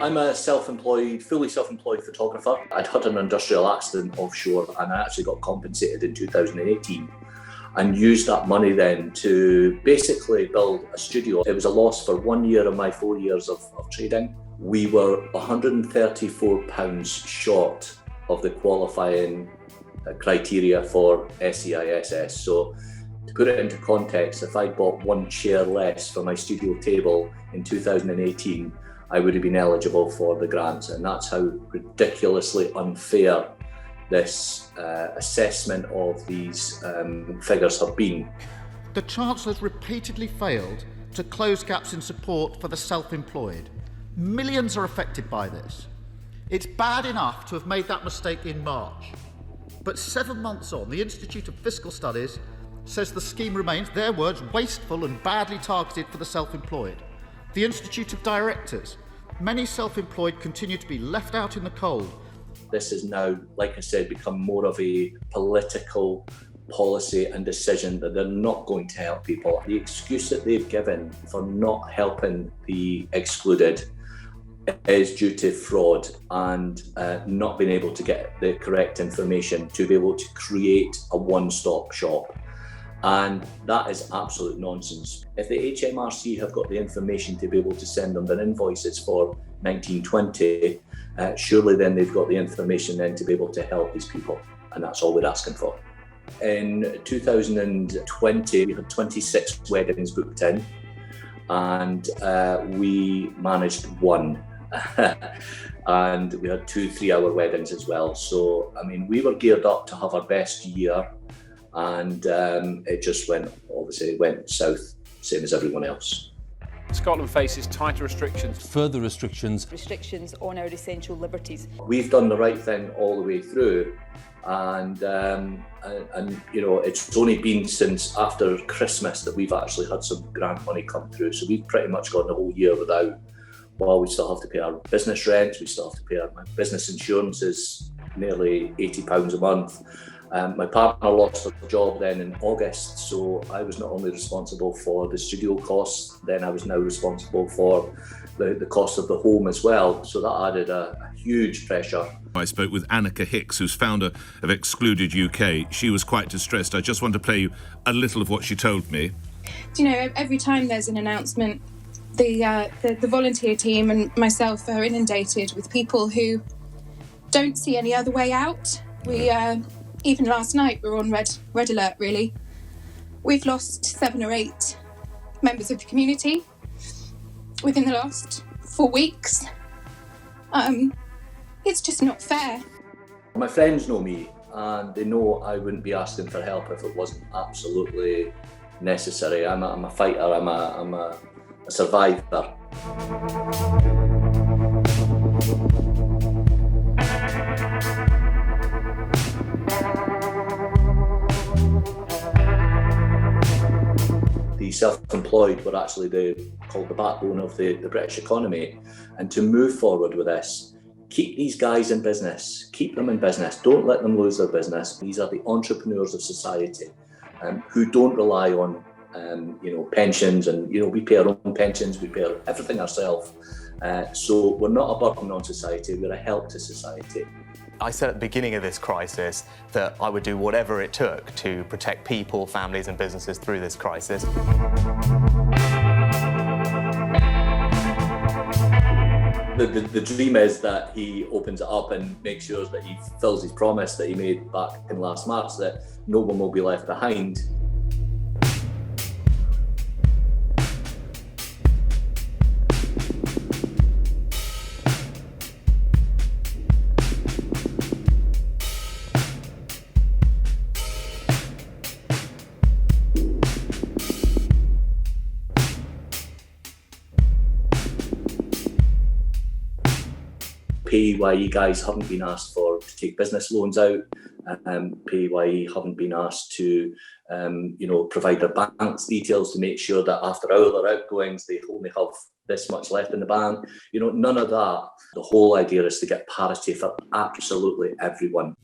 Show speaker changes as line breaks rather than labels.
I'm a fully self-employed photographer. I'd had an industrial accident offshore and I actually got compensated in 2018 and used that money then to basically build a studio. It was a loss for 1 year of my 4 years of trading. We were £134 short of the qualifying criteria for SEISS. So to put it into context, if I bought one chair less for my studio table in 2018, I would have been eligible for the grant. And that's how ridiculously unfair this assessment of these figures have been.
The Chancellor's repeatedly failed to close gaps in support for the self-employed. Millions are affected by this. It's bad enough to have made that mistake in March. But 7 months on, the Institute of Fiscal Studies says the scheme remains, their words, wasteful and badly targeted for the self-employed. The Institute of Directors, many self-employed continue to be left out in the cold.
This has now, like I said, become more of a political policy and decision that they're not going to help people. The excuse that they've given for not helping the excluded is due to fraud and not being able to get the correct information to be able to create a one-stop shop. And that is absolute nonsense. If the HMRC have got the information to be able to send them their invoices for 1920, surely then they've got the information then to be able to help these people. And that's all we're asking for. In 2020, we had 26 weddings booked in and we managed one. And we had 2 3-hour weddings as well. So, I mean, we were geared up to have our best year. And it just went south, same as everyone else.
Scotland faces tighter restrictions.
Further restrictions.
Restrictions on our essential liberties.
We've done the right thing all the way through. And you know, it's only been since after Christmas that we've actually had some grant money come through. So we've pretty much gone the whole year without. Well, we still have to pay our business rent. We still have to pay my business insurance is nearly £80 a month. My partner lost her job then in August, so I was not only responsible for the studio costs, then I was now responsible for the cost of the home as well. So that added a huge pressure.
I spoke with Annika Hicks, who's founder of Excluded UK. She was quite distressed. I just want to play you a little of what she told me.
Do you know, every time there's an announcement, the volunteer team and myself are inundated with people who don't see any other way out. We even last night we were on red alert, really. We've lost 7 or 8 members of the community within the last 4 weeks. It's just not fair.
My friends know me and they know I wouldn't be asking for help if it wasn't absolutely necessary. I'm a fighter, I'm a survivor. The self-employed were actually called the backbone of the British economy. And to move forward with this, keep these guys in business, keep them in business, don't let them lose their business. These are the entrepreneurs of society who don't rely on pensions, and we pay our own pensions, we pay everything ourselves. So we're not a burden on society, we're a help to society.
I said at the beginning of this crisis that I would do whatever it took to protect people, families and businesses through this crisis.
The dream is that he opens it up and makes sure that he fulfills his promise that he made back in last March, that no one will be left behind. PAYE guys haven't been asked to take business loans out. PAYE haven't been asked to, provide their bank's details to make sure that after all their outgoings, they only have this much left in the bank. None of that. The whole idea is to get parity for absolutely everyone.